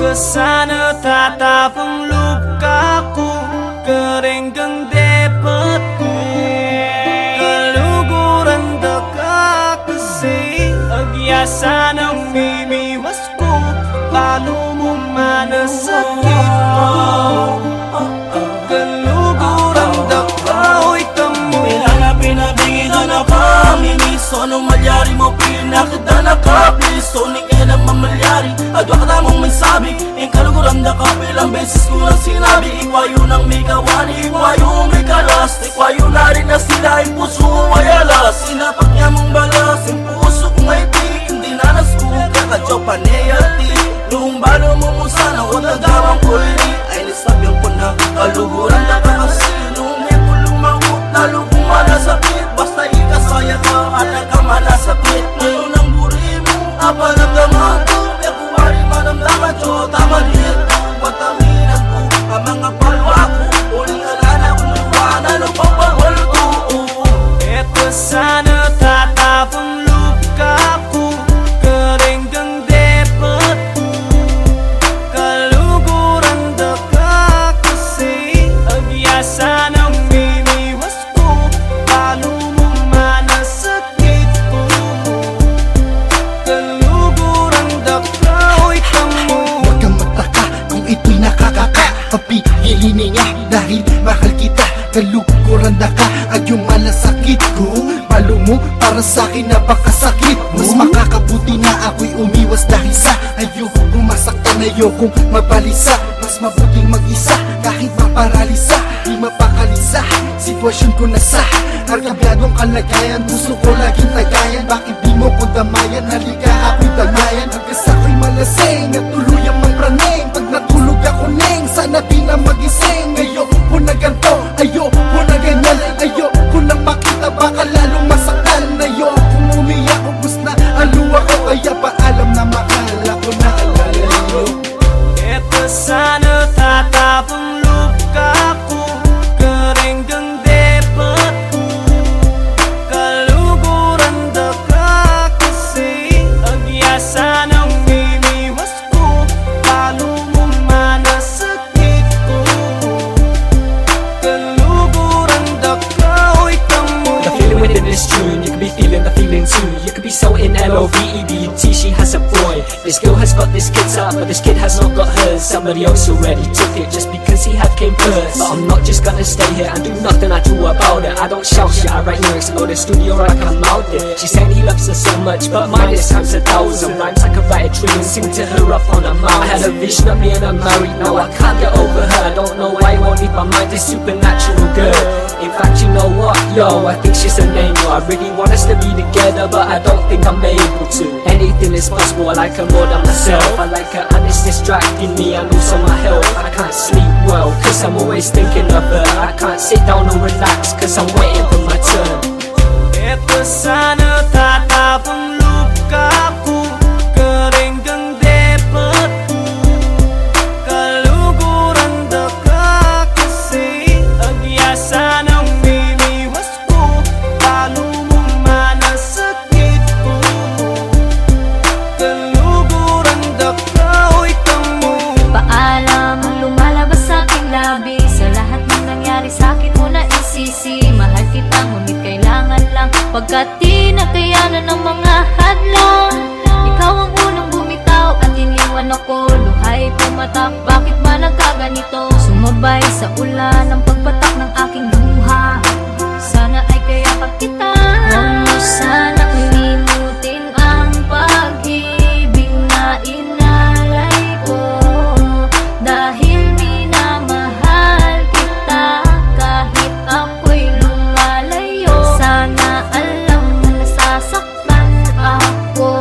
Kesana tatapang lukaku, keringang dapatku, kaluguran daka kasi agyasa ng mimiwasku, paano mo manasakit ko, kaluguran daka o'y kamu. Pinabingidan na kami miso nung malyari mo pinakita na kapis. So ni kaya mamalyari adwa ka tamong may sabi. Yung kaluguran na kapilang beses ko lang sinabi. Ikwayo ng may kawani, ikwayo may kalas. Ikwayo na rin na sila, yung puso mo ay alas. Sinapak niya mong balas, yung puso kong ay pik. Hindi na nasuka, kadyaw panayati. Lumbalo mo mo sana, huwag nagawang kulli. Ay nisabyan ko na, kaluguran na ka kasi. Nung may pulumangot, lalo kung manasakit. Basta ikasaya ka, at nagkamanasakit. Ngayon ang buri mo, apalamdaman ko. Kaya kuwari manamdaman ko, tama din ko. Pataminan ko, ang mga palwa ko. Uling alana kung iwanan o papahol ko. Eto sana tatapang lukaku, keringang dapatku, kaluguran daka kasi agyasa ng mimiwasku, paano mo manasakit ko, kaluguran daka o'y kamu. Huwag kang magtaka kung ito'y nakakaka. Papigilin niya dahil mahal kita. Kalukuran na ka ay yung malasakit ko. Palo mo para sa'kin napakasakit. Mas makakabuti na ako'y umiwas dahil sa ayoko masaktan, ayokong mabalisa. Mas mabuting mag-isa kahit maparalisa. Di mapakalisa, sitwasyon ko na sa karkabyadong kalagayan. Gusto ko laging tagayan, bakit di mo ko damayan? Halika ako'y damayan, hanggang ako'y malasing at tuluyang mangpraning. Pag natulog ako neng, sana di na magising. Ayoko na ganto, ayoko na ganyan. Ayoko na makita, baka lalong masaktan. Ayoko umiyak, ubus na aluwa ko. Kaya paalam na mahal ako na alalayo. Eto sana tatapang lukaku, keringang dapatku, kaluguran daka kasi agyasa ng mimiwasku, paano mo manasakit ko, kaluguran daka o'y kamu. The feeling within this tune, you could be feeling the feeling too. You could be so in L-O-V-E-D-T, she has a boy. This girl has got this kid's heart, but this kid has not got hers. Somebody else already took it just because he had came first. But I'm not just gonna stay here and do nothing I do about it. I don't shout shit, I write lyrics, go to the studio or I come out there. She's saying he loves her so much, but mine is times 1,000 rhymes. I could write a tune and sing to her up on a mountain. I had a vision of me and her married, now I can't get over her. I don't know why it won't leave my mind, this supernatural girl. In fact, you know what, yo, I think she's an angel. I really want us to be together, but I don't think I'm able to. Anything is possible, I like her more than myself. I like her and it's distracting me and also my health. I can't sleep well, cause I'm always thinking of her. I can't sit down and relax, cause I'm waiting for my turn. Eto sana tatapang lukaku, keringang dapatku, kaluguran daka kasi agyasa ng mimiwasku, paano mo manasakit ko, kaluguran daka o'y kamu. Paalam ang lumalabas sa aking labi, sa lahat ng nangyari sa'kin mo na isisi. Mahal kita ngunit kailangan lang, pagkat di nakayanan ng mga hadlang. Ikaw ang unang bumitaw at iniwan ako, luhay pumatak, bakit ba nagkaganito? Sumabay sa ulan ang pagpatak ng aking luha, sana ay kaya pa kita. Huwag mo sana kalimutin ang pag-ibig na inalay ko, dahil minamahal kita kahit ako'y lumalayo. Sana alam mo nasasaktan ako,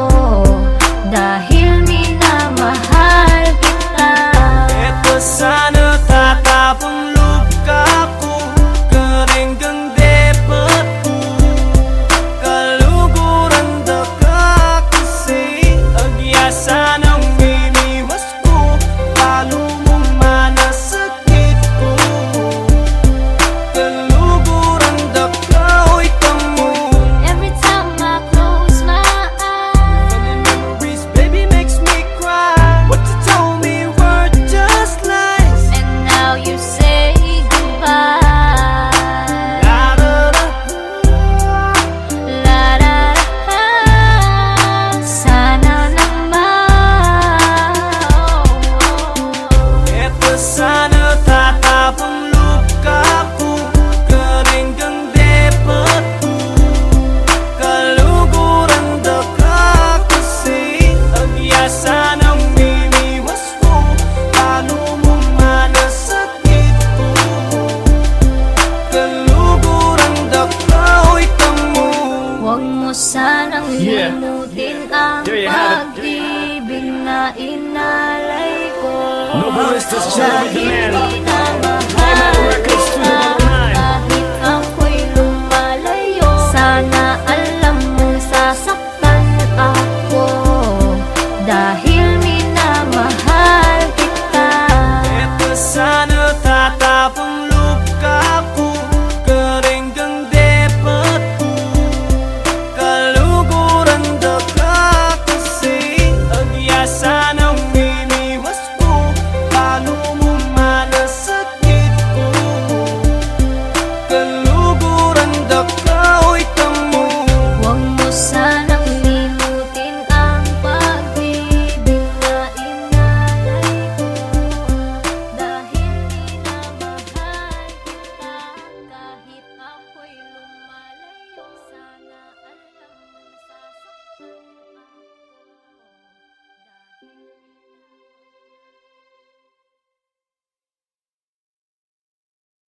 dahil minamahal kita. Eto Novelistas, channel with the man. minamahal Records kita, 219. kahit ako'y lumalayo. Sana alam mong sasaktan ako dahil minamahal kita. Eto sana tatapang luka ko, karinggang depat ko. Kaluguran da ka kasi, agyasa ng miniwas ko. Paano mo manasakit ko? Kaluguran da ka, oy kamo. Huwag mo sanang limutin ang pag-ibig na inalay ko, dahil minamahal kita, kahit ako'y lumalayo. Sana alam mong sasaktan